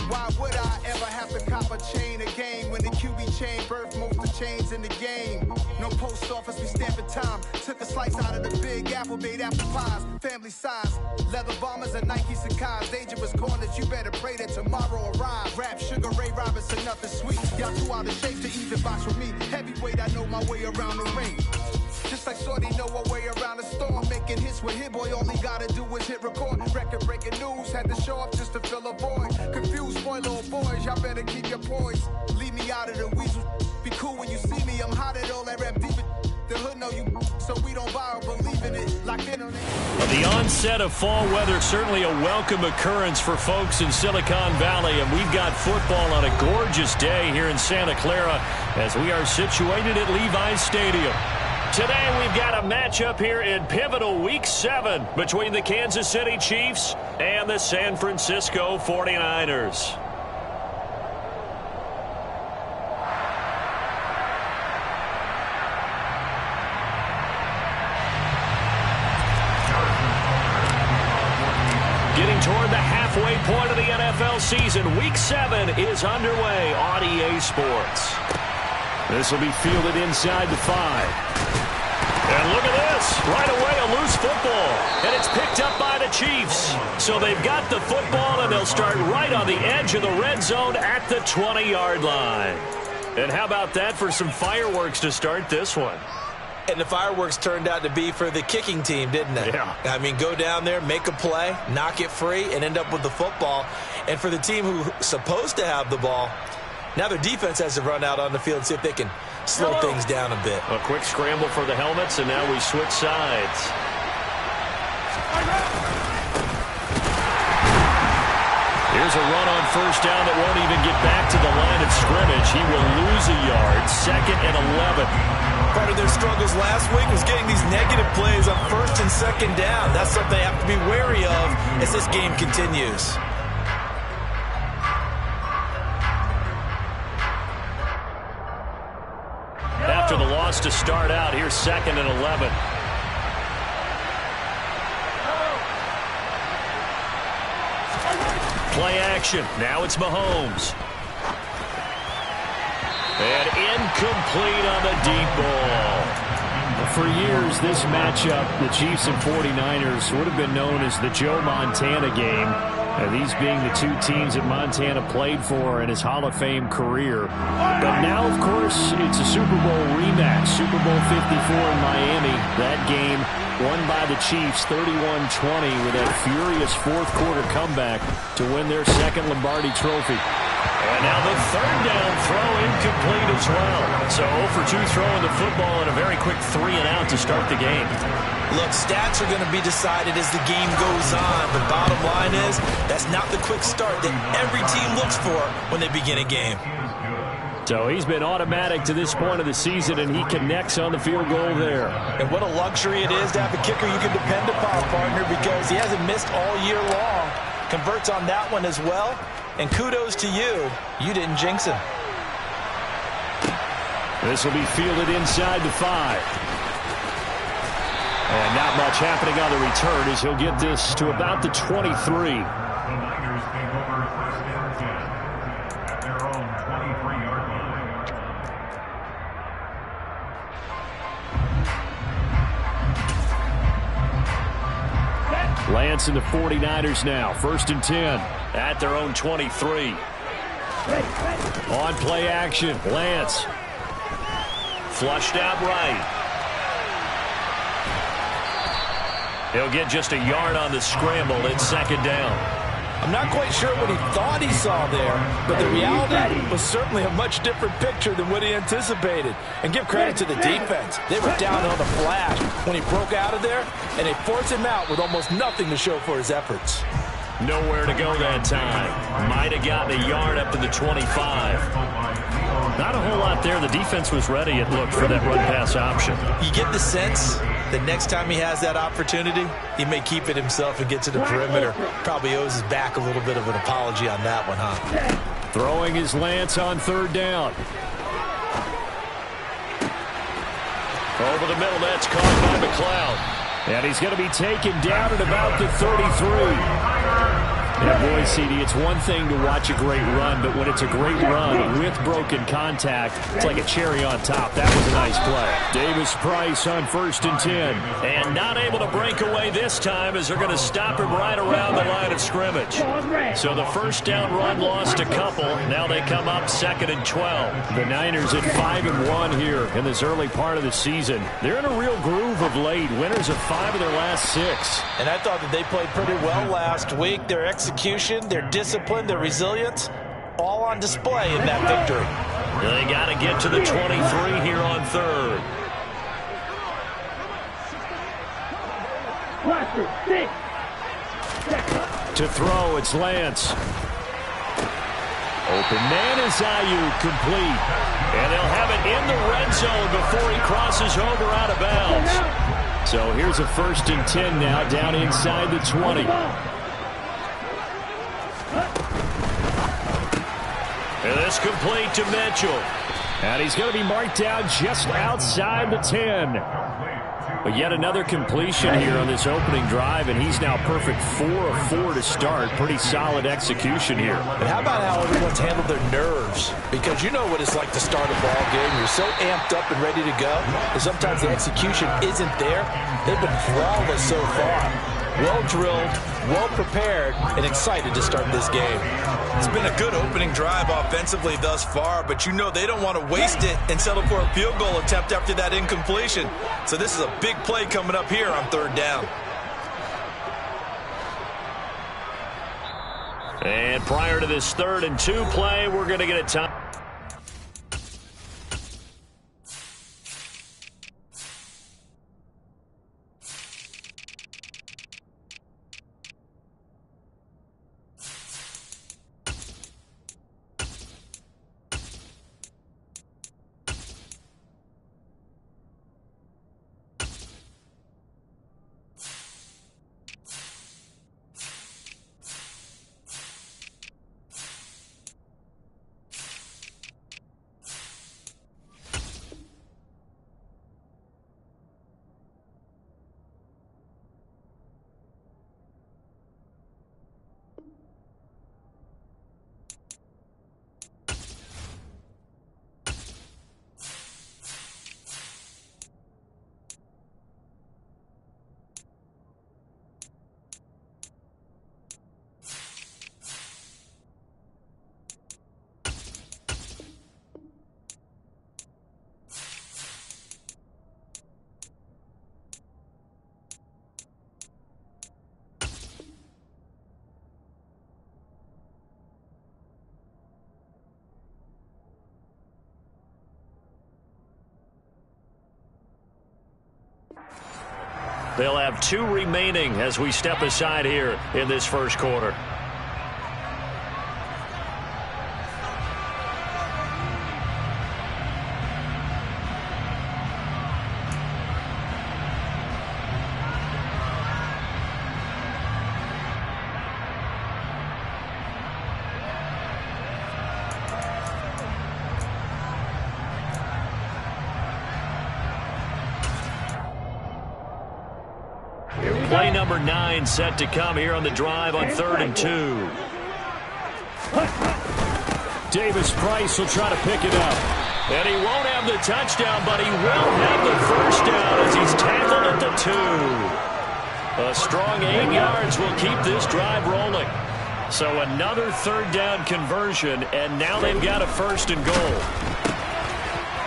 Why would I ever have to cop a chain again when the QB chain birthed most of chains in the game? No post office, we stamping time. Took a slice out of the big apple, made apple pies. Family size, leather bombers and Nike Sacai's. Dangerous corners, you better pray that tomorrow arrives. Rap, Sugar Ray Robinson, nothing sweet. Y'all too out of shape to even box with me. Heavyweight, I know my way around the ring. Just like Shorty know her way around the storm. Making hits with Hit Boy, all he gotta do is hit record. Record breaking news, had to show up just to fill a void. Confused boy, little boys, y'all better keep your poise. Leave me out of the weasel. Be cool when you see me, I'm hot at all that rap deep. The hood know you, so we don't borrow, believe in it. Locked in on it. Well, the onset of fall weather, certainly a welcome occurrence for folks in Silicon Valley. And we've got football on a gorgeous day here in Santa Clara as we are situated at Levi's Stadium. Today we've got a matchup here in pivotal Week 7 between the Kansas City Chiefs and the San Francisco 49ers. Getting toward the halfway point of the NFL season, Week 7 is underway on EA Sports. This will be fielded inside the 5. And look at this. Right away, a loose football. And it's picked up by the Chiefs. So they've got the football, and they'll start right on the edge of the red zone at the 20-yard line. And how about that for some fireworks to start this one? And the fireworks turned out to be for the kicking team, didn't they? Yeah. I mean, go down there, make a play, knock it free, and end up with the football. And for the team who's supposed to have the ball, now their defense has to run out on the field and see if they can slow things down a bit. A quick scramble for the helmets, and now we switch sides. Here's a run on first down that won't even get back to the line of scrimmage. He will lose a yard, 2nd and 11. Part of their struggles last week was getting these negative plays on 1st and 2nd down. That's something they have to be wary of as this game continues. After the loss to start out, here's 2nd and 11. Play action. Now it's Mahomes. And incomplete on the deep ball. For years, this matchup, the Chiefs and 49ers, would have been known as the Joe Montana game. These being the two teams that Montana played for in his Hall of Fame career. But now, of course, it's a Super Bowl rematch. Super Bowl 54 in Miami. That game won by the Chiefs 31-20 with a furious fourth-quarter comeback to win their 2nd Lombardi trophy. And now the 3rd down throw incomplete as well. So 0 for 2 throwing the football and a very quick 3 and out to start the game. Look, stats are going to be decided as the game goes on. The bottom line is that's not the quick start that every team looks for when they begin a game. So he's been automatic to this point of the season, and he connects on the field goal there. And what a luxury it is to have a kicker you can depend upon, partner, because he hasn't missed all year long. Converts on that one as well. And kudos to you. You didn't jinx him. This will be fielded inside the 5. And not much happening on the return as he'll get this to about the 23. The Niners take over 1st and 10 at their own 23-yard line. Lance and the 49ers now. 1st and 10 at their own 23. On play action, Lance. Flushed out right. He'll get just a yard on the scramble. It's 2nd down. I'm not quite sure what he thought he saw there, but the reality was certainly a much different picture than what he anticipated. And give credit to the defense. They were down on the flash when he broke out of there, and they forced him out with almost nothing to show for his efforts. Nowhere to go that time. Might have gotten a yard up to the 25. Not a whole lot there. The defense was ready, it looked, for that run-pass option. You get the sense that next time he has that opportunity, he may keep it himself and get to the perimeter. Probably owes his back a little bit of an apology on that one, huh? Throwing his Lance on 3rd down. Over the middle, that's caught by McLeod. And he's going to be taken down at about the 33. Yeah, boy, CD, it's one thing to watch a great run, but when it's a great run with broken contact, it's like a cherry on top. That was a nice play. Davis-Price on 1st and 10. And not able to break away this time as they're going to stop him right around the line of scrimmage. So the first down run lost a couple. Now they come up 2nd and 12. The Niners at 5-1 here in this early part of the season. They're in a real groove of late. Winners of 5 of their last 6. And I thought that they played pretty well last week. Their execution, their discipline, their resilience, all on display in that victory. They got to get to the 23 here on 3rd. To throw, it's Lance. Open man is Ayuk, complete. And they'll have it in the red zone before he crosses over out of bounds. So here's a 1st and 10 now, down inside the 20. And this complete to Mitchell. And he's going to be marked down just outside the 10. But yet another completion here on this opening drive, and he's now perfect 4 of 4 to start. Pretty solid execution here. And how about how everyone's handled their nerves? Because you know what it's like to start a ball game. You're so amped up and ready to go, and sometimes the execution isn't there. They've been flawless so far. Well drilled, well prepared, and excited to start this game. It's been a good opening drive offensively thus far, but you know they don't want to waste it and settle for a field goal attempt after that incompletion. So this is a big play coming up here on 3rd down. And prior to this 3rd and 2 play, we're going to get a time. They'll have 2 remaining as we step aside here in this first quarter. Play number 9 set to come here on the drive on 3rd and 2. Davis-Price will try to pick it up. And he won't have the touchdown, but he will have the first down as he's tackled at the 2. A strong 8 yards will keep this drive rolling. So another 3rd down conversion, and now they've got a 1st and goal.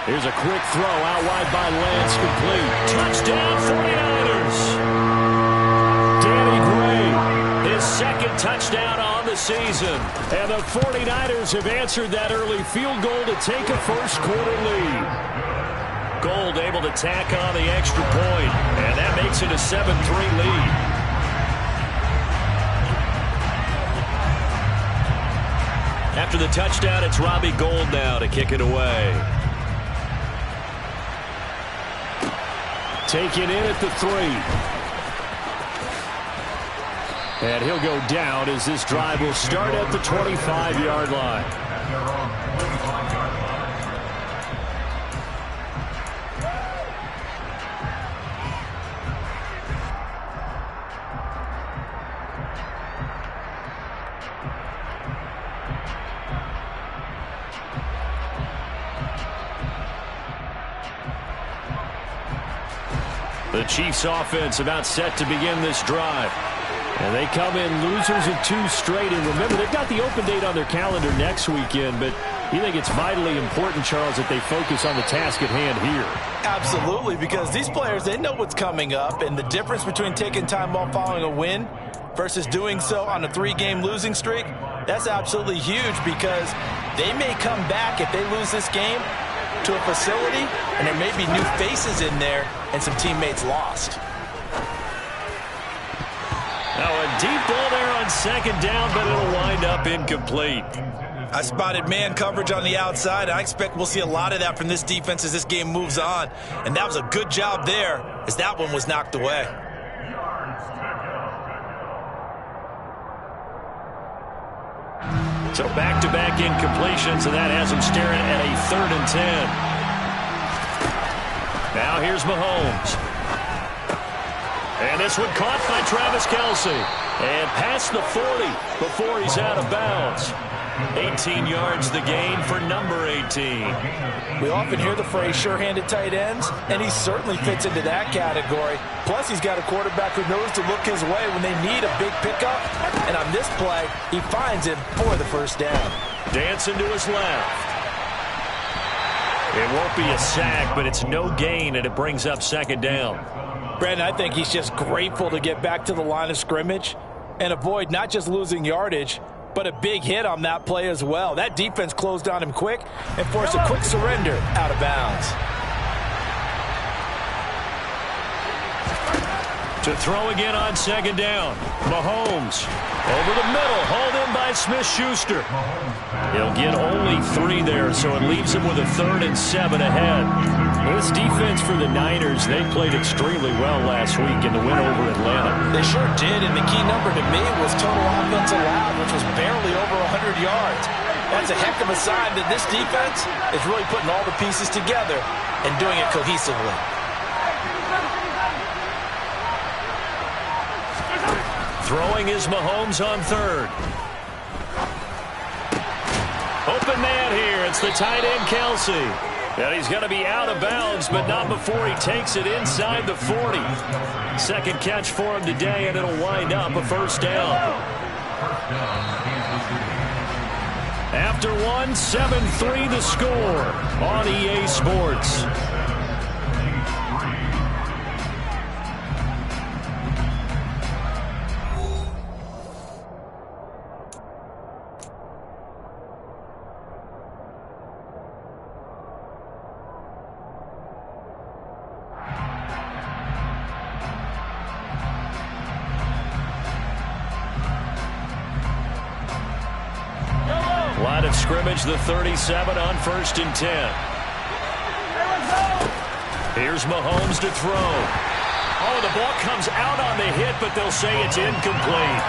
Here's a quick throw out wide by Lance, complete. Touchdown 49ers. His 2nd touchdown on the season. And the 49ers have answered that early field goal to take a first quarter lead. Gold able to tack on the extra point, and that makes it a 7-3 lead. After the touchdown, it's Robbie Gould now to kick it away. Taken in at the 3. And he'll go down as this drive will start at the 25-yard line. The Chiefs offense about set to begin this drive. And they come in losers of 2 straight. And remember, they've got the open date on their calendar next weekend. But you think it's vitally important, Charles, that they focus on the task at hand here? Absolutely, because these players, they know what's coming up. And the difference between taking time off following a win versus doing so on a 3-game losing streak, that's absolutely huge, because they may come back if they lose this game to a facility, and there may be new faces in there and some teammates lost. Now a deep ball there on 2nd down, but it'll wind up incomplete. I spotted man coverage on the outside. I expect we'll see a lot of that from this defense as this game moves on. And that was a good job there, as that one was knocked away. So back-to-back incompletions, and that has him staring at a 3rd and 10. Now here's Mahomes. And this one caught by Travis Kelce. And past the 40 before he's out of bounds. 18 yards the gain for number 18. We often hear the phrase sure-handed tight ends, and he certainly fits into that category. Plus, he's got a quarterback who knows to look his way when they need a big pickup. And on this play, he finds him for the 1st down. Dancing to his left. It won't be a sack, but it's no gain, and it brings up 2nd down. Brandon, I think he's just grateful to get back to the line of scrimmage and avoid not just losing yardage, but a big hit on that play as well. That defense closed on him quick and forced a quick surrender out of bounds. To throw again on 2nd down. Mahomes over the middle, hauled in by Smith-Schuster. He'll get only 3 there, so it leaves him with a 3rd and 7 ahead. This defense for the Niners, they played extremely well last week in the win over Atlanta. They sure did, and the key number to me was total offense allowed, which was barely over 100 yards. That's a heck of a sign that this defense is really putting all the pieces together and doing it cohesively. Throwing is Mahomes on 3rd. Open man here. It's the tight end, Kelce. And he's going to be out of bounds, but not before he takes it inside the 40. 2nd catch for him today, and it'll wind up a 1st down. After 1, 7-3 the score on EA Sports. Line of scrimmage, the 37 on 1st and 10. Here's Mahomes to throw. Oh, the ball comes out on the hit, but they'll say it's incomplete.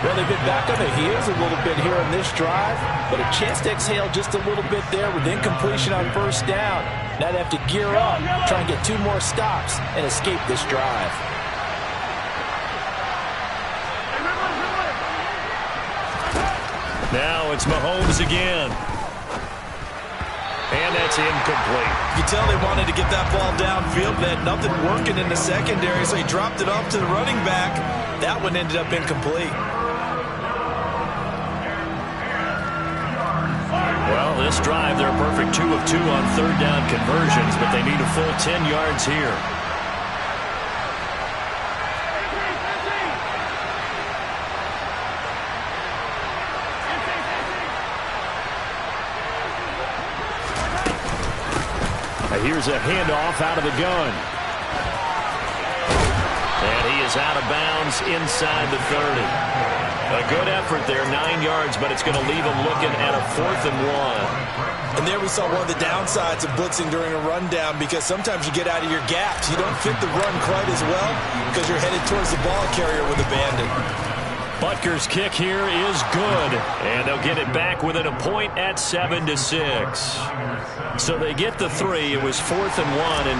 Well, they've been back on their heels a little bit here on this drive, but a chance to exhale just a little bit there with incompletion on 1st down. Now they have to gear up, try and get 2 more stops, and escape this drive. Now it's Mahomes again. And that's incomplete. You can tell they wanted to get that ball downfield. They had nothing working in the secondary, so he dropped it off to the running back. That one ended up incomplete. Well, this drive, they're a perfect 2 of 2 on 3rd down conversions, but they need a full 10 yards here. Here's a handoff out of the gun. And he is out of bounds inside the 30. A good effort there, 9 yards, but it's going to leave him looking at a 4th and 1. And there we saw one of the downsides of blitzing during a rundown, because sometimes you get out of your gaps. You don't fit the run quite as well because you're headed towards the ball carrier with a bandit. Butker's kick here is good, and they'll get it back within a point at 7-6. So they get the 3. It was 4th and 1, and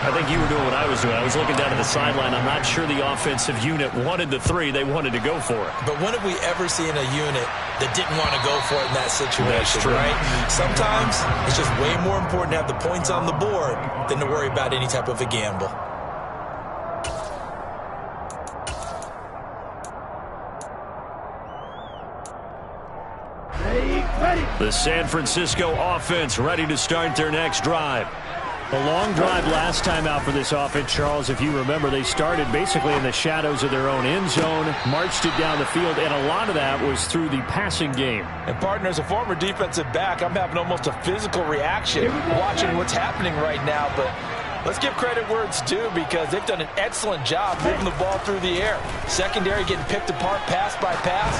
I think you were doing what I was doing. I was looking down at the sideline. I'm not sure the offensive unit wanted the 3. They wanted to go for it. But when have we ever seen a unit that didn't want to go for it in that situation, right? Sometimes it's just way more important to have the points on the board than to worry about any type of a gamble. The San Francisco offense ready to start their next drive. A long drive last time out for this offense, Charles. If you remember, they started basically in the shadows of their own end zone, marched it down the field, and a lot of that was through the passing game. And, partner, as a former defensive back, I'm having almost a physical reaction watching what's happening right now. But let's give credit where it's due because they've done an excellent job moving the ball through the air. Secondary getting picked apart pass by pass.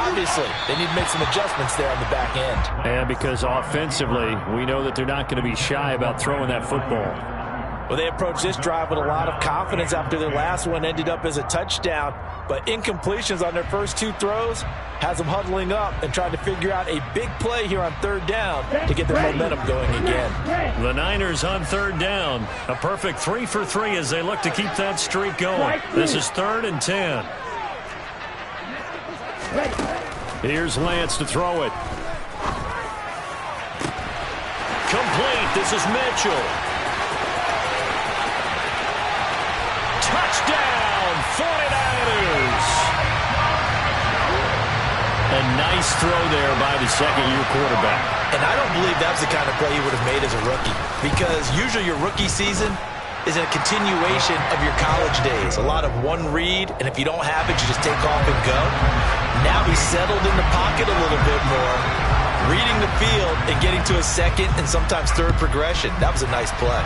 Obviously, they need to make some adjustments there on the back end. And because offensively, we know that they're not going to be shy about throwing that football. Well, they approached this drive with a lot of confidence after their last one ended up as a touchdown. But incompletions on their first two throws has them huddling up and trying to figure out a big play here on third down to get their momentum going again. The Niners on third down. A perfect 3 for 3 as they look to keep that streak going. This is 3rd and 10. Here's Lance to throw it. Complete. This is Mitchell. Touchdown, 49ers. A nice throw there by the second-year quarterback. And I don't believe that's the kind of play he would have made as a rookie because usually your rookie season is a continuation of your college days. A lot of one read, and if you don't have it, you just take off and go. Now he's settled in the pocket a little bit more, reading the field and getting to a second and sometimes third progression. That was a nice play.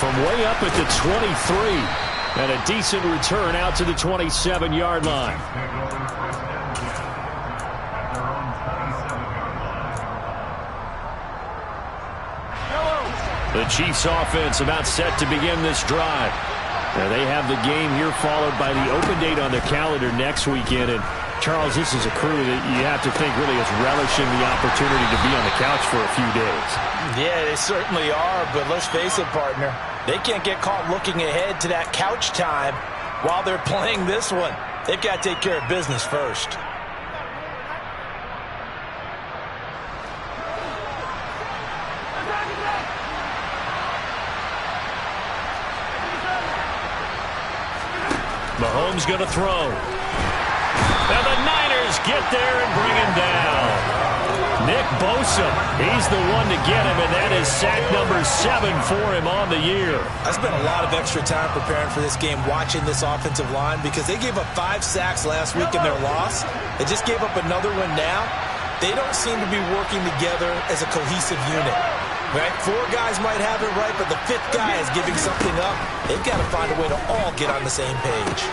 From way up at the 23. And a decent return out to the 27-yard line. The Chiefs offense about set to begin this drive. Now they have the game here followed by the open date on their calendar next weekend. And Charles, this is a crew that you have to think really is relishing the opportunity to be on the couch for a few days. Yeah, they certainly are, but let's face it, partner. They can't get caught looking ahead to that couch time while they're playing this one. They've got to take care of business first. Mahomes going to throw. And the Niners get there and bring him down. Nick Bosa, he's the one to get him, and that is sack number 7 for him on the year. I spent a lot of extra time preparing for this game watching this offensive line because they gave up 5 sacks last week in their loss. They just gave up another one now. They don't seem to be working together as a cohesive unit. Right? 4 guys might have it right, but the 5th guy is giving something up. They've got to find a way to all get on the same page.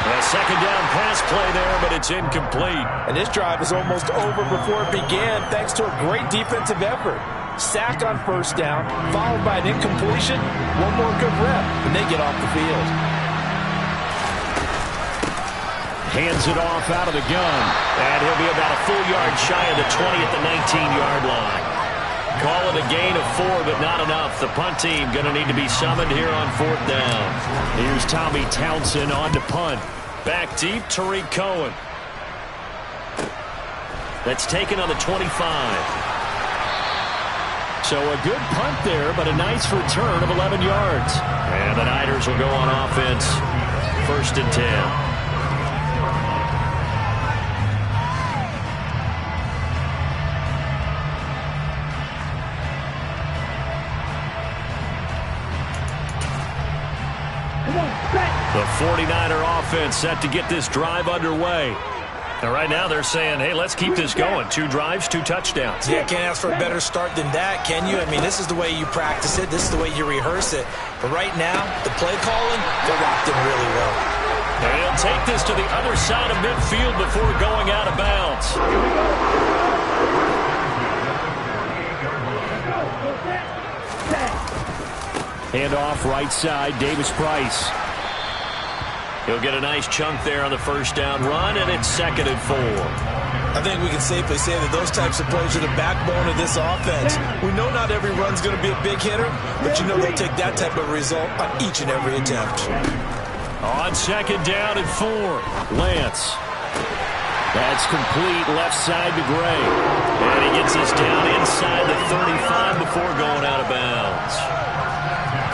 A second down pass play there, but it's incomplete. And this drive is almost over before it began thanks to a great defensive effort. Sack on first down, followed by an incompletion, one more good rep, and they get off the field. Hands it off out of the gun. And he'll be about a full yard shy of the 20 at the 19-yard line. Call it a gain of 4, but not enough. The punt team going to need to be summoned here on 4th down. Here's Tommy Townsend on to punt. Back deep, Tariq Cohen. That's taken on the 25. So a good punt there, but a nice return of 11 yards. And the Niners will go on offense. 1st and 10. The 49er offense set to get this drive underway. And right now they're saying, hey, let's keep this going. 2 drives, 2 touchdowns. Yeah, can't ask for a better start than that, can you? I mean, this is the way you practice it. This is the way you rehearse it. But right now, the play calling, they're locked in really well. And he'll take this to the other side of midfield before going out of bounds. Hand off right side, Davis Price. He'll get a nice chunk there on the first down run, and it's 2nd and 4. I think we can safely say that those types of plays are the backbone of this offense. We know not every run's going to be a big hitter, but you know they'll take that type of result on each and every attempt. On 2nd down and 4, Lance. That's complete left side to Gray. And he gets us down inside the 35 before going out of bounds.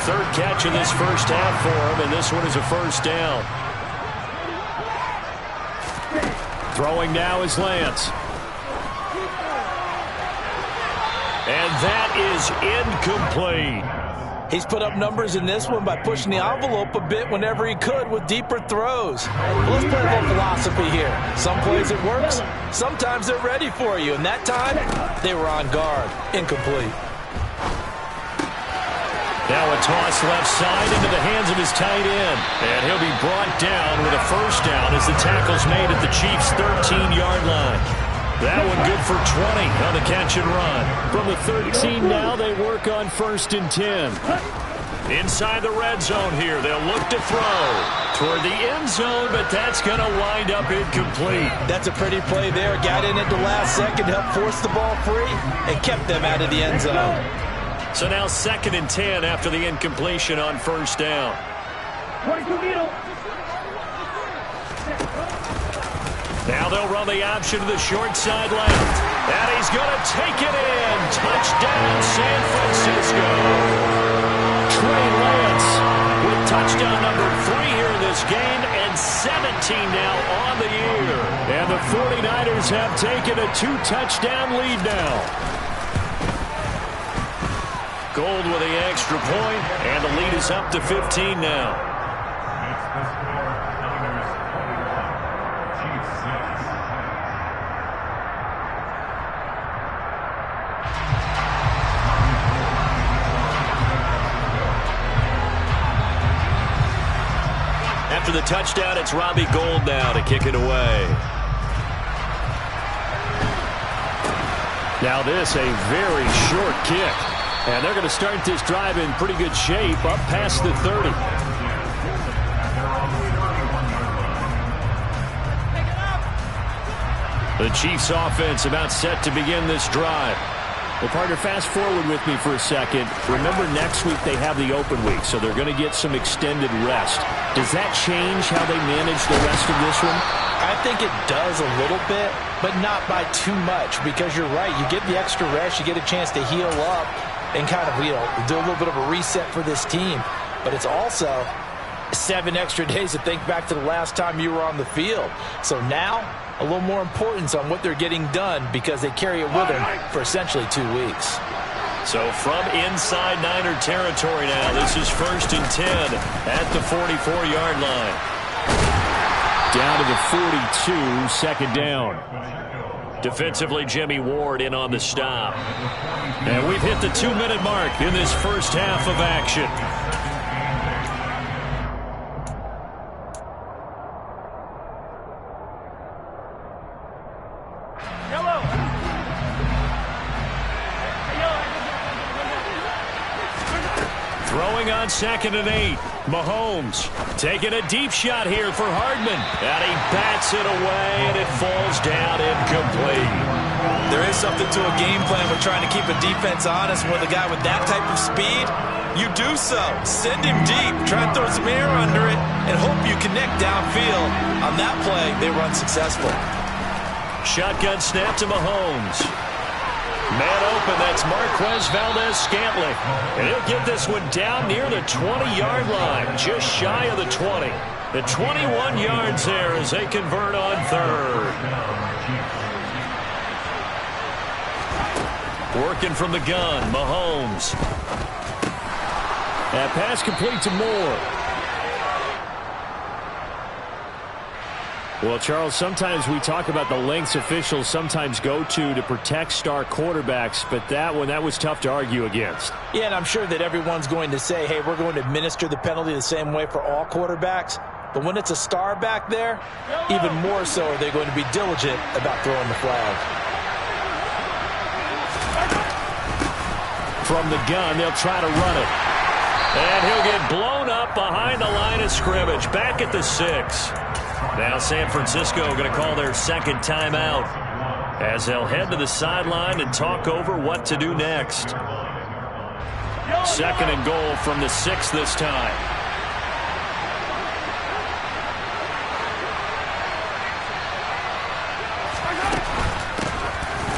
3rd catch in this first half for him, and this one is a first down. Throwing now is Lance. And that is incomplete. He's put up numbers in this one by pushing the envelope a bit whenever he could with deeper throws. But let's play a little philosophy here. Some plays it works, sometimes they're ready for you. And that time, they were on guard. Incomplete. Now a toss left side into the hands of his tight end. And he'll be brought down with a first down as the tackle's made at the Chiefs' 13-yard line. That one good for 20 on the catch and run. From the 13 now, they work on 1st and 10. Inside the red zone here, they'll look to throw toward the end zone, but that's going to wind up incomplete. That's a pretty play there. Got in at the last second, helped force the ball free, and kept them out of the end zone. So now 2nd and 10 after the incompletion on 1st down. 22 middle. Now they'll run the option to the short side left. And he's going to take it in. Touchdown, San Francisco. Trey Lance with touchdown number 3 here in this game and 17 now on the year. And the 49ers have taken a 2-touchdown lead now. Gold with the extra point, and the lead is up to 15 now. After the touchdown, it's Robbie Gould now to kick it away. Now this, a very short kick. And they're going to start this drive in pretty good shape, up past the 30. The Chiefs offense about set to begin this drive. Well, partner, fast forward with me for a second. Remember, next week they have the open week, so they're going to get some extended rest. Does that change how they manage the rest of this one? I think it does a little bit, but not by too much, because you're right. You get the extra rest, you get a chance to heal up and kind of, do a little bit of a reset for this team. But it's also 7 extra days to think back to the last time you were on the field. So now, a little more importance on what they're getting done because they carry it with them for essentially 2 weeks. So from inside Niner territory now, this is 1st and 10 at the 44-yard line. Down to the 42, 2nd down. Defensively, Jimmy Ward in on the stop. And we've hit the 2-minute mark in this first half of action. Throwing on 2nd and 8. Mahomes taking a deep shot here for Hardman. And he bats it away, and it falls down incomplete. There is something to a game plan with trying to keep a defense honest with a guy with that type of speed. You do so. Send him deep. Try and throw some air under it and hope you connect downfield. On that play, they run successful. Shotgun snap to Mahomes. Man open, that's Marquez Valdez-Scantling. And he'll get this one down near the 20-yard line, just shy of the 20. The 21 yards there as they convert on 3rd. Working from the gun, Mahomes. That pass complete to Moore. Well, Charles, sometimes we talk about the lengths officials sometimes go to protect star quarterbacks, but that was tough to argue against. Yeah, and I'm sure that everyone's going to say, hey, we're going to administer the penalty the same way for all quarterbacks. But when it's a star back there, even more so are they going to be diligent about throwing the flag. From the gun, they'll try to run it. And he'll get blown up behind the line of scrimmage, back at the 6. Now San Francisco going to call their 2nd timeout as they'll head to the sideline and talk over what to do next. 2nd and goal from the 6 this time.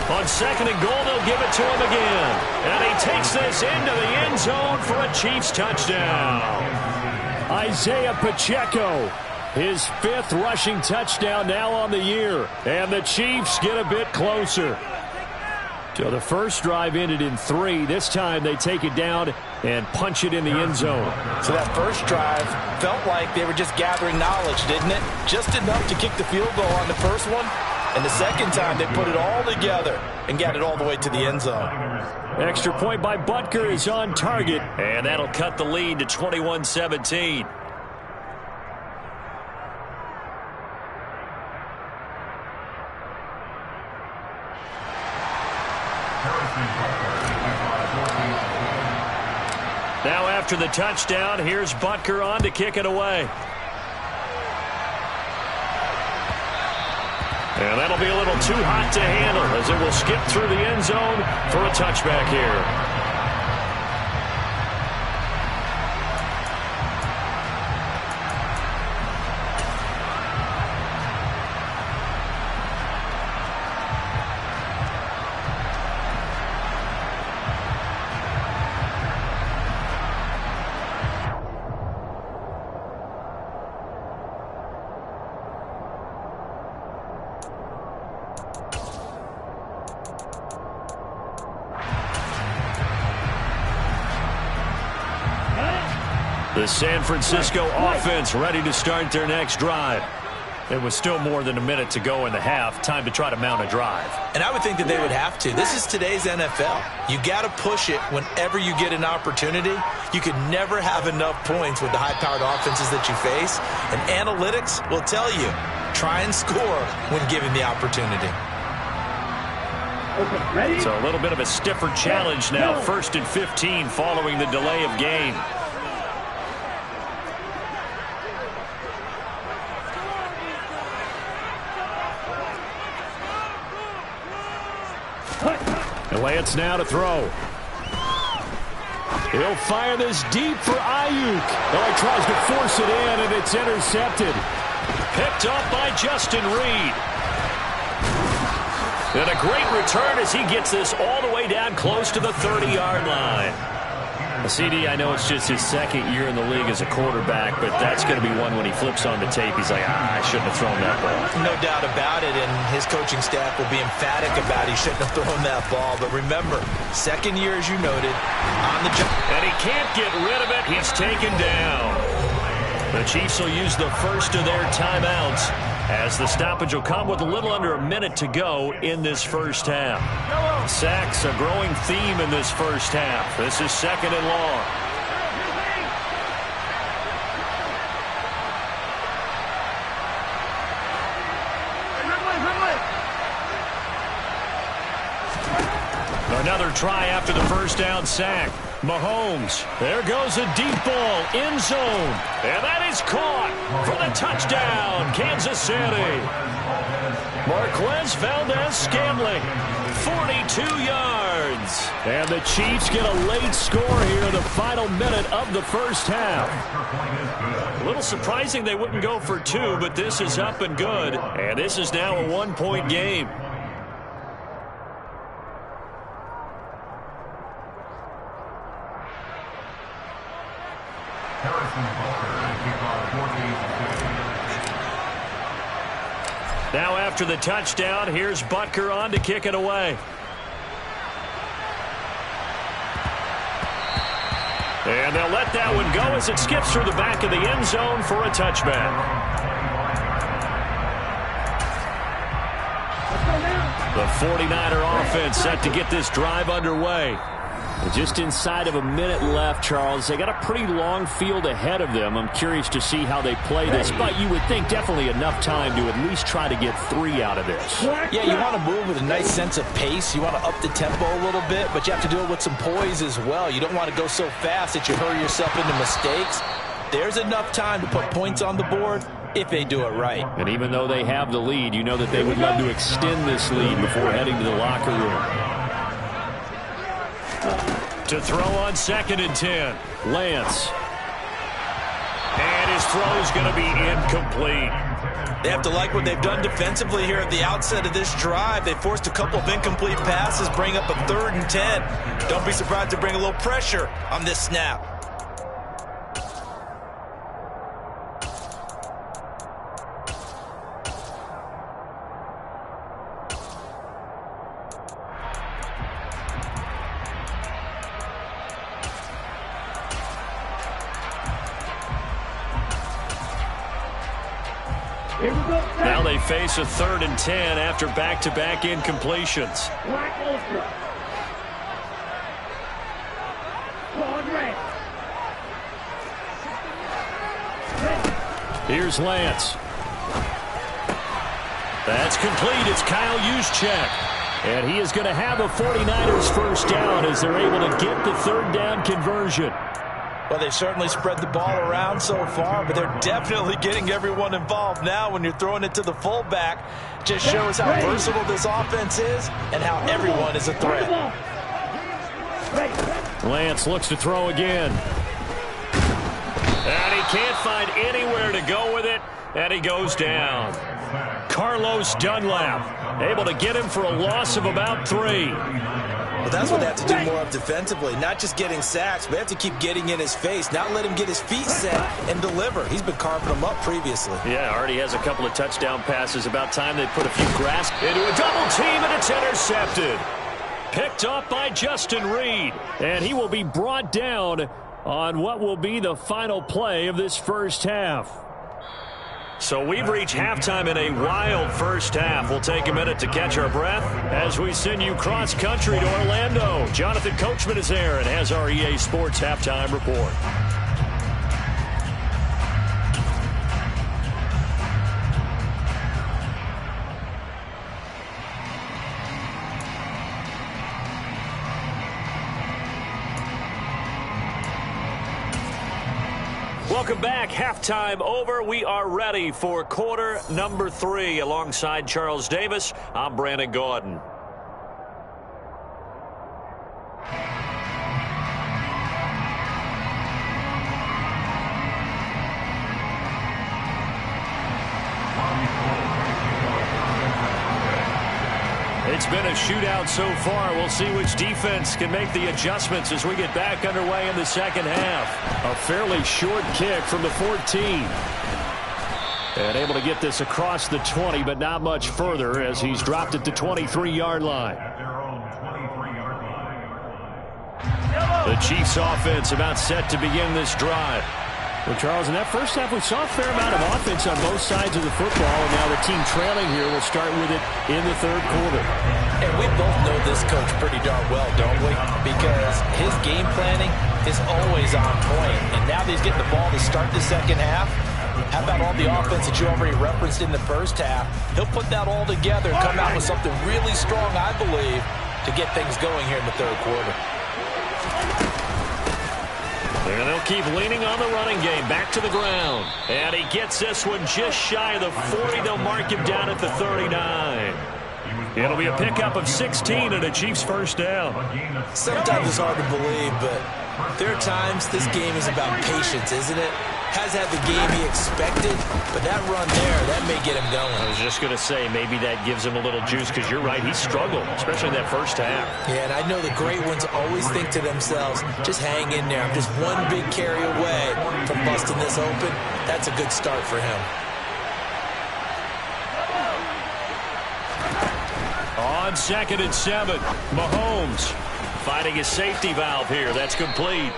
On 2nd and goal, they'll give it to him again. And he takes this into the end zone for a Chiefs touchdown. Isaiah Pacheco His 5th rushing touchdown now on the year. And the Chiefs get a bit closer. So the first drive ended in 3. This time they take it down and punch it in the end zone. So that first drive felt like they were just gathering knowledge, didn't it? Just enough to kick the field goal on the first one. And the second time they put it all together and got it all the way to the end zone. Extra point by Butker is on target. And that'll cut the lead to 21-17. Now after the touchdown, here's Butker on to kick it away. And that'll be a little too hot to handle as it will skip through the end zone for a touchback here. The San Francisco offense ready to start their next drive. There was still more than a minute to go in the half. Time to try to mount a drive. And I would think that they would have to. This is today's NFL. You got to push it whenever you get an opportunity. You could never have enough points with the high-powered offenses that you face. And analytics will tell you, try and score when given the opportunity. Okay, ready? So a little bit of a stiffer challenge now. 1st and 15 following the delay of game. Lance now to throw. He'll fire this deep for Ayuk. Oh, he tries to force it in, and it's intercepted. Picked up by Justin Reed. And a great return as he gets this all the way down close to the 30-yard line. CD, I know it's just his 2nd year in the league as a quarterback, but that's going to be one when he flips on the tape. He's like, I shouldn't have thrown that ball. No doubt about it, and his coaching staff will be emphatic about he shouldn't have thrown that ball. But remember, 2nd year, as you noted, on the job. And he can't get rid of it. He's taken down. The Chiefs will use the first of their timeouts as the stoppage will come with a little under a minute to go in this first half. Sacks, a growing theme in this first half. This is 2nd and long. Another try after the first down sack. Mahomes, there goes a deep ball, end zone, and that is caught for the touchdown, Kansas City. Marquez Valdez-Scantling, 42 yards. And the Chiefs get a late score here in the final minute of the first half. A little surprising they wouldn't go for 2, but this is up and good, and this is now a 1-point game. Now after the touchdown, here's Butker on to kick it away. And they'll let that one go as it skips through the back of the end zone for a touchback. The 49er offense set to get this drive underway. Just inside of a minute left, Charles. They got a pretty long field ahead of them. I'm curious to see how they play this, but you would think definitely enough time to at least try to get 3 out of this. Yeah, you want to move with a nice sense of pace. You want to up the tempo a little bit, but you have to do it with some poise as well. You don't want to go so fast that you hurry yourself into mistakes. There's enough time to put points on the board if they do it right. And even though they have the lead, you know that they would love to extend this lead before heading to the locker room. To throw on 2nd and 10. Lance. And his throw is going to be incomplete. They have to like what they've done defensively here at the outset of this drive. They forced a couple of incomplete passes, bring up a 3rd and 10. Don't be surprised to bring a little pressure on this snap. Here we go. Now they face a 3rd and 10 after back-to-back incompletions. Black Ultra. Going red. Here's Lance. That's complete. It's Kyle Juszczyk. And he is going to have a 49ers first down as they're able to get the 3rd down conversion. Well, they've certainly spread the ball around so far, but they're definitely getting everyone involved now when you're throwing it to the fullback. Just shows how versatile this offense is and how everyone is a threat. Lance looks to throw again. And he can't find anywhere to go with it, and he goes down. Carlos Dunlap able to get him for a loss of about 3. Well, that's what they have to do more of defensively. Not just getting sacks, but they have to keep getting in his face, not let him get his feet set and deliver. He's been carving them up previously. Yeah, already has a couple of touchdown passes. About time they put a few grasp into a double team, and it's intercepted. Picked up by Justin Reed, and he will be brought down on what will be the final play of this first half. So we've reached halftime in a wild first half. We'll take a minute to catch our breath as we send you cross-country to Orlando. Jonathan Coachman is there and has our EA Sports halftime report. Welcome back. Halftime over. We are ready for quarter number 3. Alongside Charles Davis, I'm Brandon Gaudin. It's been a shootout so far. We'll see which defense can make the adjustments as we get back underway in the second half. A fairly short kick from the 14. And able to get this across the 20, but not much further as he's dropped it to 23-yard line. The Chiefs offense about set to begin this drive. Well, Charles, in that first half, we saw a fair amount of offense on both sides of the football, and now the team trailing here will start with it in the third quarter. And we both know this coach pretty darn well, don't we? Because his game planning is always on point, and now that he's getting the ball to start the second half, how about all the offense that you already referenced in the first half? He'll put that all together and come out with something really strong, I believe, to get things going here in the third quarter. And they'll keep leaning on the running game. Back to the ground. And he gets this one just shy of the 40. They'll mark him down at the 39. It'll be a pickup of 16 and a Chiefs first down. Sometimes it's hard to believe, but there are times this game is about patience, isn't it? Has had the game he expected, but that run there, that may get him going. I was just going to say, maybe that gives him a little juice, because you're right, he struggled, especially in that first half. Yeah, and I know the great ones always think to themselves, just hang in there. I'm just one big carry away from busting this open. That's a good start for him. On 2nd and 7, Mahomes finding his safety valve here. That's complete.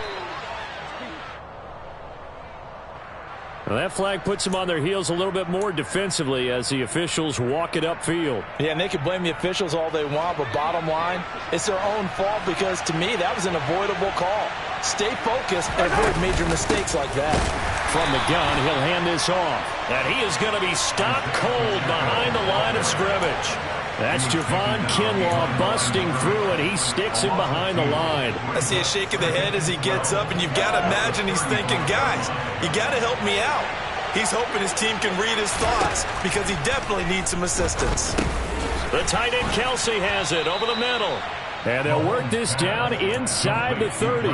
Well, that flag puts them on their heels a little bit more defensively as the officials walk it upfield. Yeah, and they can blame the officials all they want, but bottom line, it's their own fault because, to me, that was an avoidable call. Stay focused and avoid major mistakes like that. From the gun, he'll hand this off. And he is going to be stopped cold behind the line of scrimmage. That's Javon Kinlaw busting through, and he sticks him behind the line. I see a shake of the head as he gets up, and you've got to imagine he's thinking, guys, you got to help me out. He's hoping his team can read his thoughts because he definitely needs some assistance. The tight end Kelsey has it over the middle. And they'll work this down inside the 30.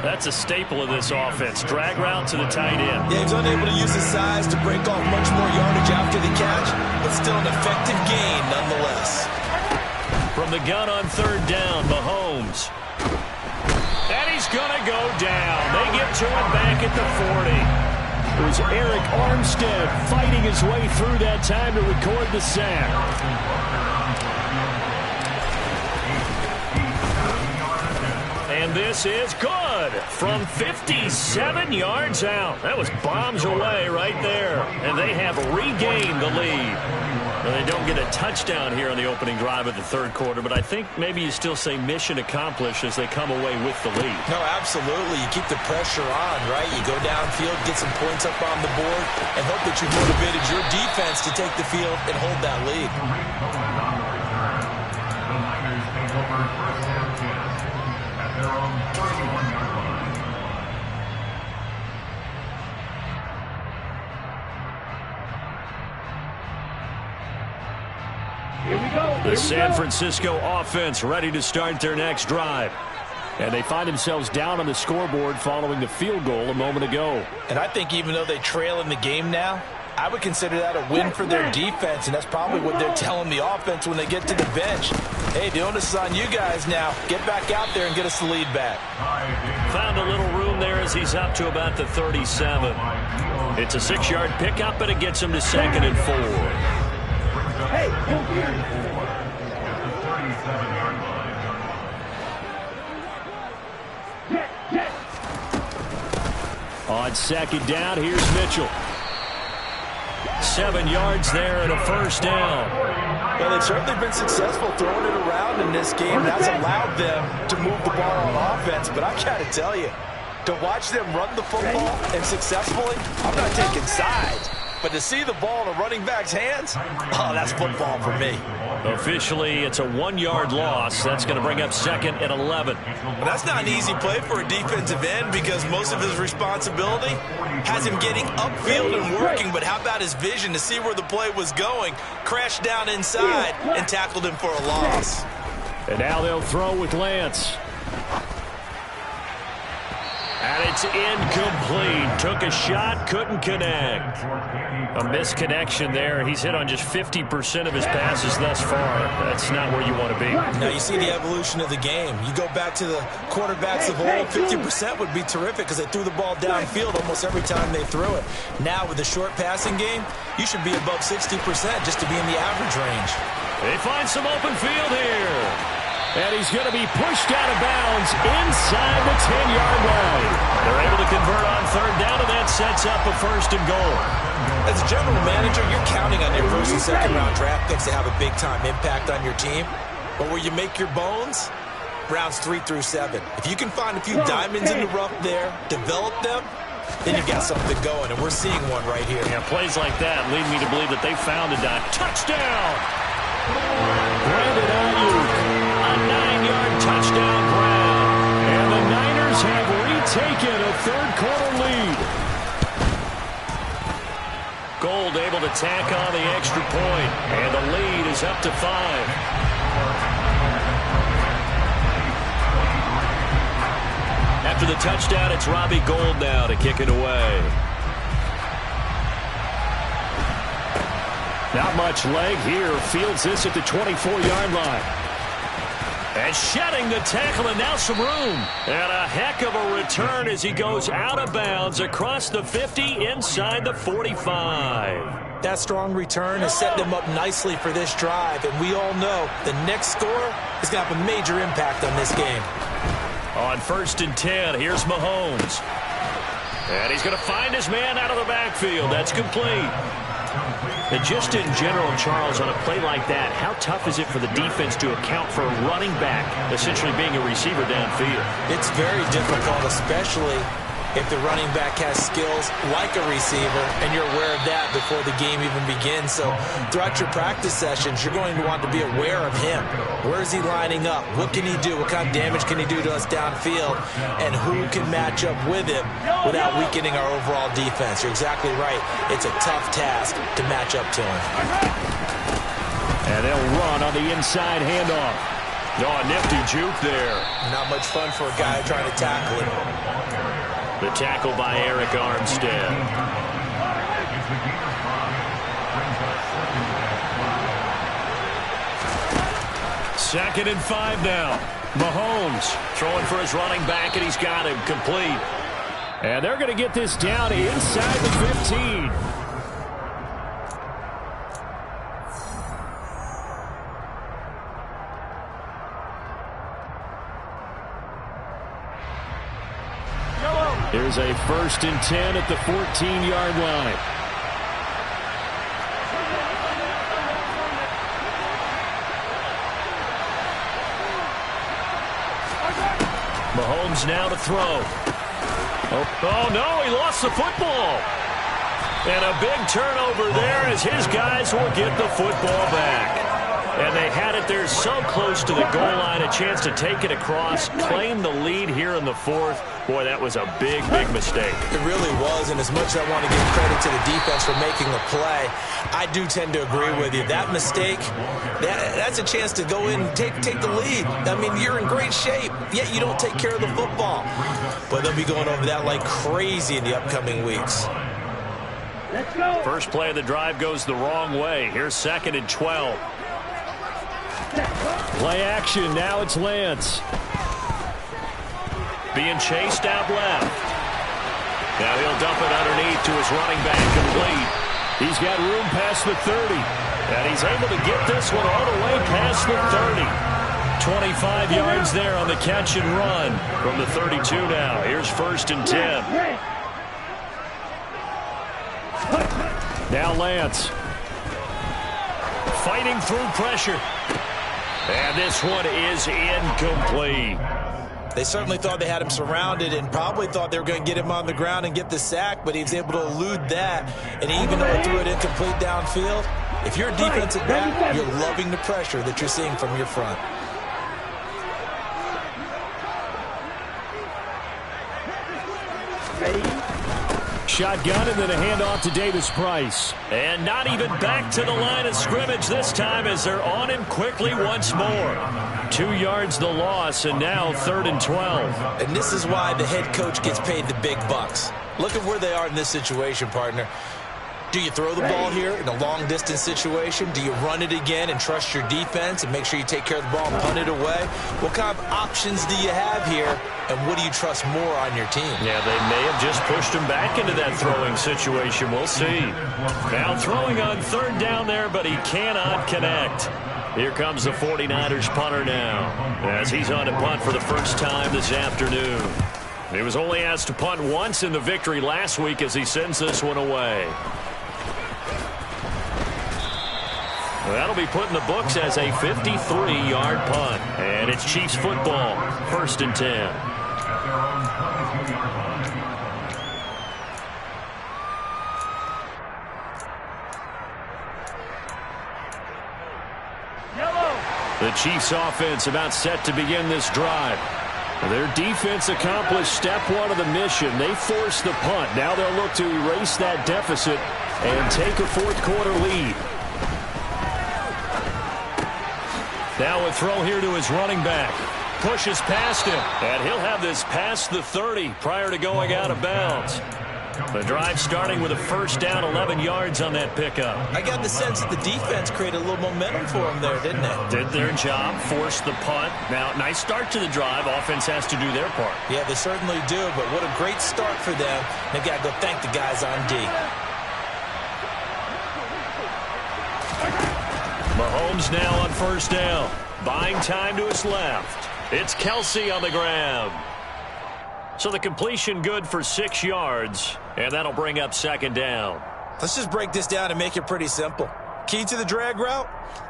That's a staple of this offense. Drag route to the tight end. Yeah, he's unable to use his size to break off much more yardage after the catch, but still an effective gain nonetheless. From the gun on 3rd down, Mahomes. And he's going to go down. They get to him back at the 40. It was Eric Armstead fighting his way through that time to record the sack. And this is good from 57 yards out. That was bombs away right there. And they have regained the lead. Well, they don't get a touchdown here on the opening drive of the third quarter, but I think maybe you still say mission accomplished as they come away with the lead. No, absolutely. You keep the pressure on, right? You go downfield, get some points up on the board, and hope that you motivated your defense to take the field and hold that lead. The Niners take over first and 10 at their own 31-yard line. Here we go. The San Francisco offense ready to start their next drive. And they find themselves down on the scoreboard following the field goal a moment ago. And I think even though they trail in the game now, I would consider that a win for their defense, and that's probably what they're telling the offense when they get to the bench. Hey, the onus is on you guys now. Get back out there and get us the lead back. Found a little room there as he's up to about the 37. It's a 6-yard pickup, and it gets him to 2nd and 4. Hey, come here. At the 37-yard line. Get. On 2nd down, here's Mitchell. 7 yards there and a first down. Well, they've certainly been successful throwing it around in this game. That's allowed them to move the ball on offense. But I got to tell you, to watch them run the football and successfully, I'm not taking sides. But to see the ball in a running back's hands, oh, that's football for me. Officially, it's a 1-yard loss. That's going to bring up 2nd and 11. Well, that's not an easy play for a defensive end because most of his responsibility has him getting upfield and working. But how about his vision to see where the play was going? Crashed down inside and tackled him for a loss. And now they'll throw with Lance. And it's incomplete. Took a shot, couldn't connect. A misconnection there. He's hit on just 50% of his passes thus far. That's not where you want to be. Now you see the evolution of the game. You go back to the quarterbacks of old, 50% would be terrific because they threw the ball downfield almost every time they threw it. Now with the short passing game, you should be above 60% just to be in the average range. They find some open field here. And he's going to be pushed out of bounds inside the 10-yard line. They're able to convert on 3rd down, and that sets up a 1st and goal. As a general manager, you're counting on your 1st and 2nd round draft picks to have a big-time impact on your team. But where you make your bones, rounds 3 through 7. If you can find a few diamonds in the rough there, develop them, then you've got something going, and we're seeing one right here. Yeah, plays like that lead me to believe that they found a dime. Touchdown! Brandon Ayuk. A 9-yard touchdown grab. And the Niners have retaken a third-quarter lead. Gold able to tack on the extra point, and the lead is up to 5. After the touchdown, it's Robbie Gould now to kick it away. Not much leg here. Fields this at the 24-yard line. And shedding the tackle, and now some room. And a heck of a return as he goes out of bounds across the 50 inside the 45. That strong return has set them up nicely for this drive, and we all know the next score is going to have a major impact on this game. On 1st and 10, here's Mahomes. And he's going to find his man out of the backfield. That's complete. And just in general, Charles, on a play like that, how tough is it for the defense to account for a running back essentially being a receiver downfield? It's very difficult, especially if the running back has skills like a receiver, and you're aware of that before the game even begins. So throughout your practice sessions, you're going to want to be aware of him. Where is he lining up? What can he do? What kind of damage can he do to us downfield? And who can match up with him without weakening our overall defense? You're exactly right. It's a tough task to match up to him. And they'll run on the inside handoff. Oh, nifty juke there. Not much fun for a guy trying to tackle him. The tackle by Eric Armstead. 2nd and 5 now. Mahomes throwing for his running back, and he's got him complete. And they're going to get this down inside the 15. Here's a 1st and 10 at the 14-yard line. Mahomes now to throw. Oh, no, he lost the football. And a big turnover there as his guys will get the football back. And they had it there so close to the goal line, a chance to take it across, claim the lead here in the 4th. Boy, that was a big, big mistake. It really was, and as much as I want to give credit to the defense for making the play, I do tend to agree with you. That mistake, that's a chance to go in and take the lead. I mean, you're in great shape, yet you don't take care of the football. But they'll be going over that like crazy in the upcoming weeks. Let's go. First play of the drive goes the wrong way. Here's 2nd and 12. Play action. Now it's Lance. Being chased out left. Now he'll dump it underneath to his running back, complete. He's got room past the 30. And he's able to get this one all the way past the 30. 25 yards there on the catch and run from the 32 now. Here's 1st and 10. Now Lance. Fighting through pressure. And this one is incomplete. They certainly thought they had him surrounded and probably thought they were going to get him on the ground and get the sack, but he was able to elude that. And even though he threw it incomplete downfield, if you're a defensive back, you're loving the pressure that you're seeing from your front. Shotgun and then a handoff to Davis Price. And not even back to the line of scrimmage this time as they're on him quickly once more. 2 yards the loss, and now 3rd and 12. And this is why the head coach gets paid the big bucks. Look at where they are in this situation, partner. Do you throw the ball here in a long-distance situation? Do you run it again and trust your defense and make sure you take care of the ball and punt it away? What kind of options do you have here, and what do you trust more on your team? Yeah, they may have just pushed him back into that throwing situation. We'll see. Now throwing on 3rd down there, but he cannot connect. Here comes the 49ers punter now as he's on to punt for the first time this afternoon. He was only asked to punt once in the victory last week as he sends this one away. That'll be put in the books as a 53-yard punt. And it's Chiefs football, 1st and 10. At their own 22-yard line. The Chiefs offense about set to begin this drive. Their defense accomplished step 1 of the mission. They forced the punt. Now they'll look to erase that deficit and take a 4th quarter lead. Now a throw here to his running back. Pushes past him. And he'll have this past the 30 prior to going out of bounds. The drive starting with a 1st down, 11 yards on that pickup. I got the sense that the defense created a little momentum for them there, didn't it? Did their job, forced the punt. Now, nice start to the drive. Offense has to do their part. Yeah, they certainly do, but what a great start for them. They've got to go thank the guys on D. Mahomes now on 1st down. Buying time to his left. It's Kelsey on the ground. So the completion good for 6 yards, and that'll bring up 2nd down. Let's just break this down and make it pretty simple. Key to the drag route,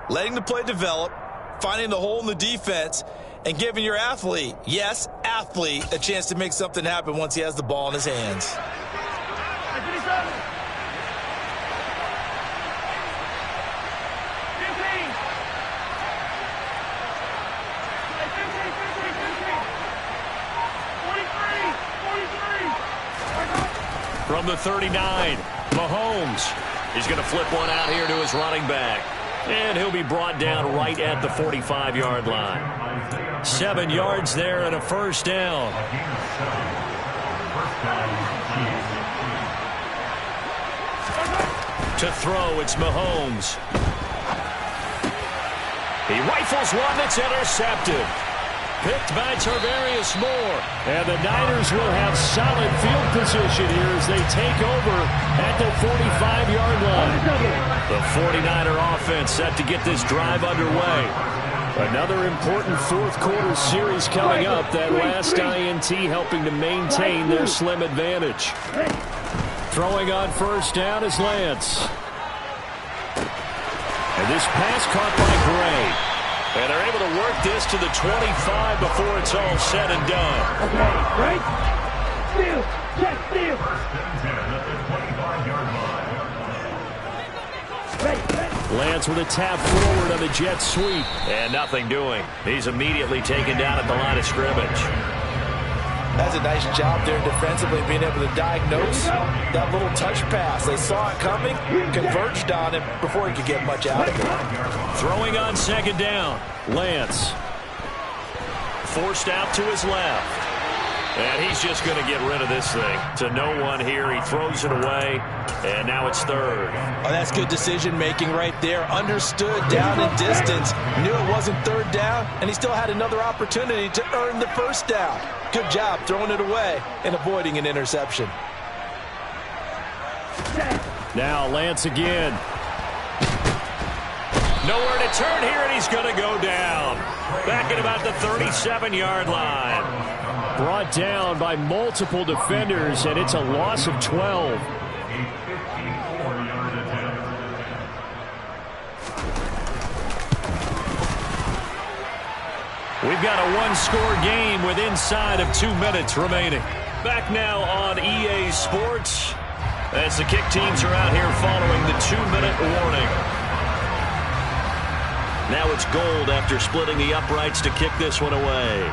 letting the play develop, finding the hole in the defense, and giving your athlete, yes, athlete, a chance to make something happen once he has the ball in his hands. From the 39, Mahomes. He's going to flip one out here to his running back. And he'll be brought down right at the 45-yard line. 7 yards there and a 1st down. To throw, it's Mahomes. He rifles one that's intercepted. Picked by Tarvarius Moore. And the Niners will have solid field position here as they take over at the 45-yard line. The 49er offense set to get this drive underway. Another important fourth-quarter series coming up. That last INT helping to maintain their slim advantage. Throwing on first down is Lance. And this pass caught by Gray. And they're able to work this to the 25 before it's all said and done. Okay, right? Steal! Check, steal! Lance with a tap forward on the jet sweep. And nothing doing. He's immediately taken down at the line of scrimmage. That's a nice job there defensively, being able to diagnose that little touch pass. They saw it coming, converged on it before he could get much out of it. Throwing on second down. Lance. Forced out to his left. And he's just going to get rid of this thing. To no one here. He throws it away. And now it's third. Oh, that's good decision-making right there. Understood down and distance. Knew it wasn't third down, and he still had another opportunity to earn the first down. Good job throwing it away and avoiding an interception. Now Lance again. Nowhere to turn here, and he's going to go down. Back at about the 37-yard line. Brought down by multiple defenders, and it's a loss of 12. We've got a one-score game with inside of 2 minutes remaining. Back now on EA Sports as the kick teams are out here following the 2-minute warning. Now it's Gold after splitting the uprights to kick this one away.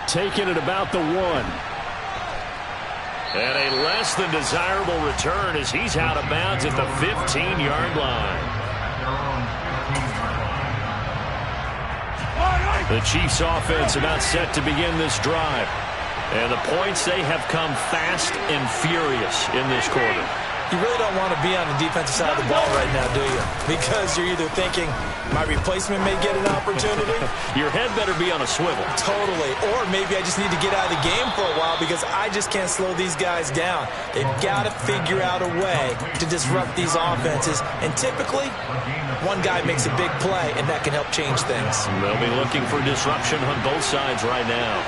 Taking it about the 1. And a less than desirable return as he's out of bounds at the 15-yard line. The Chiefs offense about set to begin this drive. And the points, they have come fast and furious in this quarter. You really don't want to be on the defensive side of the ball right now, do you? Because you're either thinking, my replacement may get an opportunity. Your head better be on a swivel. Totally. Or maybe I just need to get out of the game for a while because I just can't slow these guys down. They've got to figure out a way to disrupt these offenses. And typically, one guy makes a big play, and that can help change things. They'll be looking for disruption on both sides right now.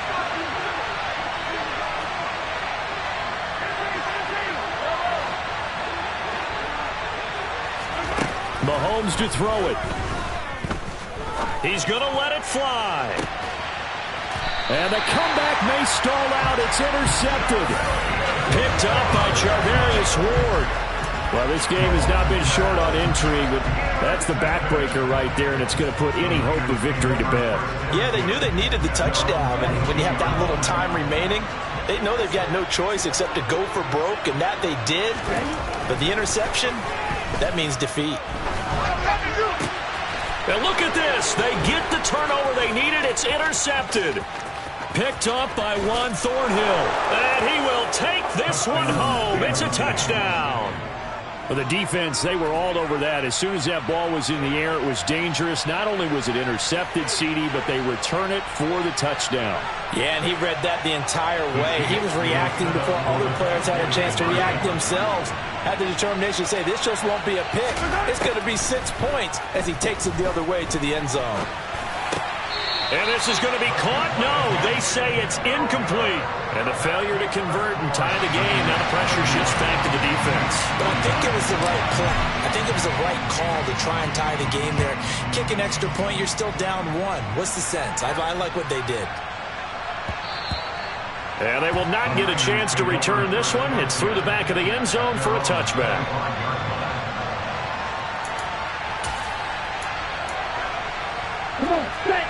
Mahomes to throw it. He's going to let it fly. And the comeback may stall out. It's intercepted. Picked up by Charvarius Ward. Well, this game has not been short on intrigue, but that's the backbreaker right there, and it's going to put any hope of victory to bed. Yeah, they knew they needed the touchdown, and when you have that little time remaining, they know they've got no choice except to go for broke, and that they did. But the interception, that means defeat. And look at this. They get the turnover they needed. It's intercepted. Picked up by Juan Thornhill. And he will take this one home. It's a touchdown. Well, the defense, they were all over that. As soon as that ball was in the air, it was dangerous. Not only was it intercepted, CD, but they return it for the touchdown. Yeah, and he read that the entire way. He was reacting before other players had a chance to react themselves. Had the determination to say, this just won't be a pick. It's going to be 6 points as he takes it the other way to the end zone. And this is going to be caught? No, they say it's incomplete. And a failure to convert and tie the game. Now the pressure shifts back to the defense. But I think it was the right play. I think it was the right call to try and tie the game there. Kick an extra point, you're still down 1. What's the sense? I like what they did. And they will not get a chance to return this one. It's through the back of the end zone for a touchback.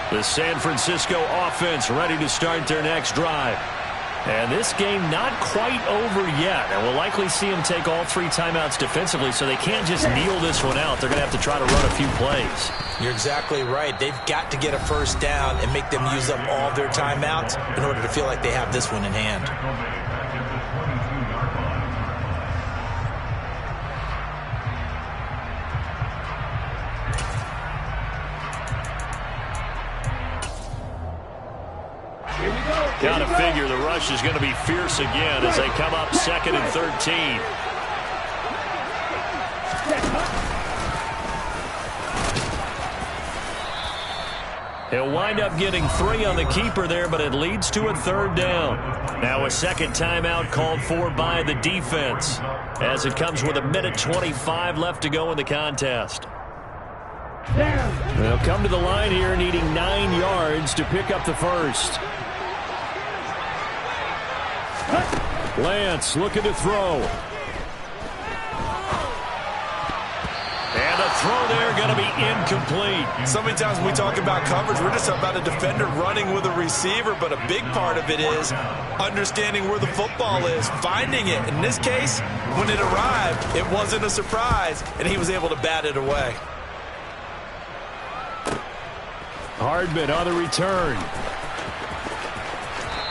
The San Francisco offense ready to start their next drive. And this game not quite over yet. And we'll likely see them take all 3 timeouts defensively, so they can't just kneel this one out. They're going to have to try to run a few plays. You're exactly right. They've got to get a first down and make them use up all their timeouts in order to feel like they have this one in hand. Got to figure the rush is going to be fierce again as they come up 2nd and 13. He'll wind up getting 3 on the keeper there, but it leads to a 3rd down. Now a second timeout called for by the defense, as it comes with 1:25 left to go in the contest. They'll come to the line here needing 9 yards to pick up the first. Lance looking to throw. And a throw there going to be incomplete. So many times when we talk about coverage, we're just about a defender running with a receiver, but a big part of it is understanding where the football is, finding it. In this case, when it arrived, it wasn't a surprise, and he was able to bat it away. Hardman on the return.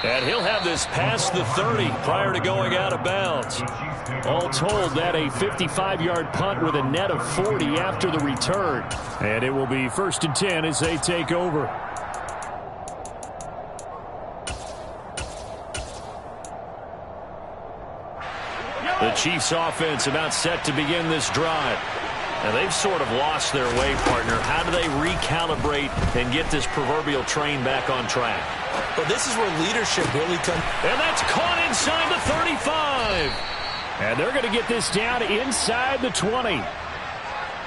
And he'll have this past the 30 prior to going out of bounds. All told, that a 55-yard punt with a net of 40 after the return. And it will be 1st and 10 as they take over. The Chiefs offense about set to begin this drive. And they've sort of lost their way, partner. How do they recalibrate and get this proverbial train back on track? Well, this is where leadership really comes. And that's caught inside the 35. And they're going to get this down inside the 20.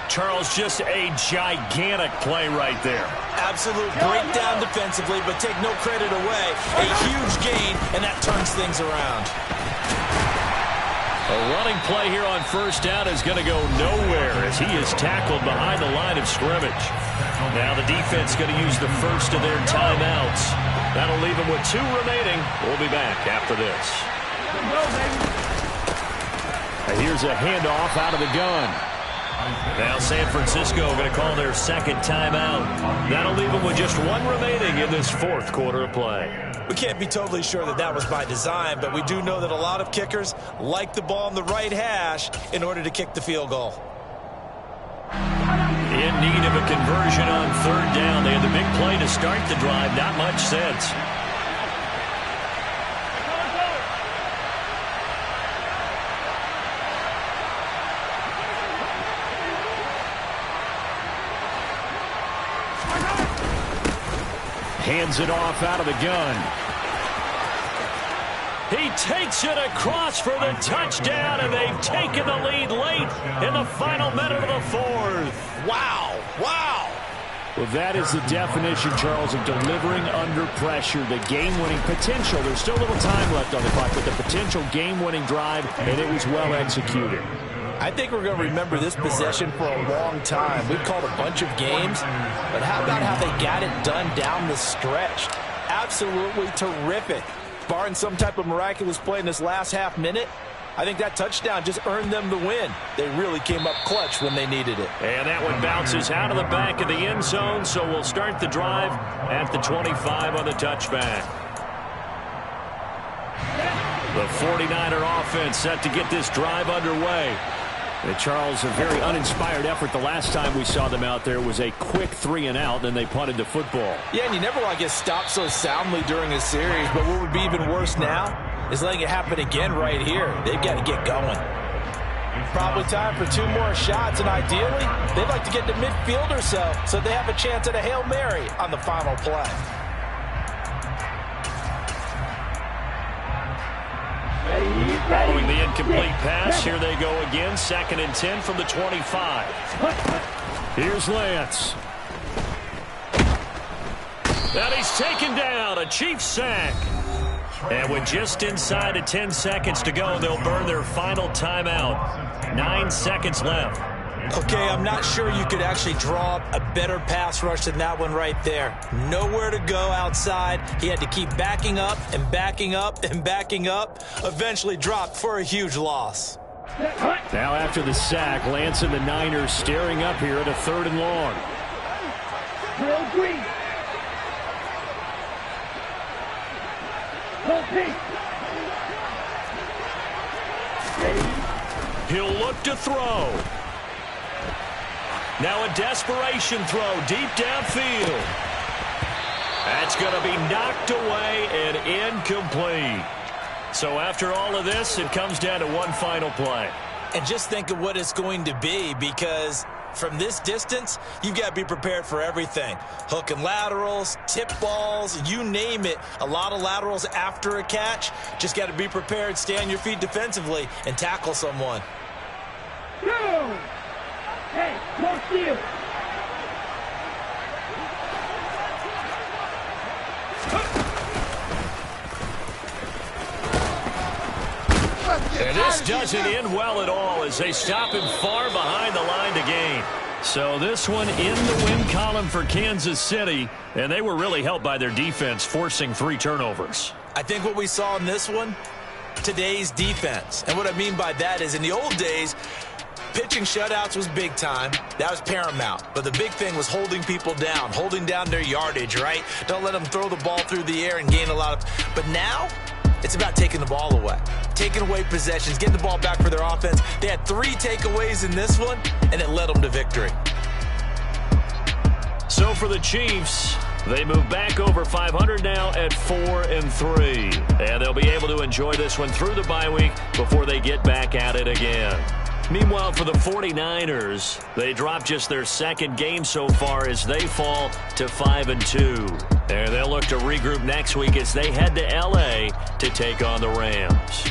Charles, just a gigantic play right there. Absolute breakdown defensively, but take no credit away. A huge gain, and that turns things around. A running play here on 1st down is going to go nowhere as he is tackled behind the line of scrimmage. Now the defense going to use the first of their timeouts. That'll leave them with 2 remaining. We'll be back after this. And here's a handoff out of the gun. Now San Francisco going to call their 2nd timeout. That'll leave them with just 1 remaining in this 4th quarter of play. We can't be totally sure that that was by design, but we do know that a lot of kickers like the ball on the right hash in order to kick the field goal. In need of a conversion on 3rd down. They had the big play to start the drive. Not much sense. Hands it off out of the gun. He takes it across for the touchdown, and they've taken the lead late in the final minute of the 4th. Wow. Wow. Well, that is the definition, Charles, of delivering under pressure. The game-winning potential. There's still a little time left on the clock, but the potential game-winning drive, and it was well executed. I think we're going to remember this possession for a long time. We've called a bunch of games, but how about how they got it done down the stretch? Absolutely terrific. Barring some type of miraculous play in this last half minute, I think that touchdown just earned them the win. They really came up clutch when they needed it. And that one bounces out of the back of the end zone, so we'll start the drive at the 25 on the touchback. The 49er offense set to get this drive underway. Charles, a very uninspired effort. The last time we saw them out there was a quick 3-and-out, then they punted the football. Yeah, and you never want to get stopped so soundly during a series, but what would be even worse now is letting it happen again right here. They've got to get going. Probably time for 2 more shots, and ideally, they'd like to get to midfield or so they have a chance at a Hail Mary on the final play. Following the incomplete pass, here they go again. 2nd and 10 from the 25. Here's Lance. And he's taken down. A Chiefs sack. And with just inside of 10 seconds to go, they'll burn their final timeout. 9 seconds left. Okay, I'm not sure you could actually draw up a better pass rush than that one right there. Nowhere to go outside. He had to keep backing up and backing up and backing up. Eventually dropped for a huge loss. Now after the sack, Lance and the Niners staring up here at a 3rd and long. He'll look to throw. Now a desperation throw deep downfield. That's going to be knocked away and incomplete. So after all of this, it comes down to one final play. And just think of what it's going to be, because from this distance, you've got to be prepared for everything. Hook and laterals, tip balls, you name it. A lot of laterals after a catch. Just got to be prepared, stay on your feet defensively, and tackle someone. Go! Hey, no steal! And this doesn't end well at all as they stop him far behind the line to gain. So this one in the win column for Kansas City, and they were really helped by their defense, forcing 3 turnovers. I think what we saw in this one, today's defense. And what I mean by that is in the old days, pitching shutouts was big time. That was paramount. But the big thing was holding people down, holding down their yardage, right? Don't let them throw the ball through the air and gain a lot of... But now, it's about taking the ball away. Taking away possessions, getting the ball back for their offense. They had 3 takeaways in this one, and it led them to victory. So for the Chiefs, they move back over 500 now at 4-3. And they'll be able to enjoy this one through the bye week before they get back at it again. Meanwhile, for the 49ers, they drop just their 2nd game so far as they fall to 5-2. And they'll look to regroup next week as they head to L.A. to take on the Rams.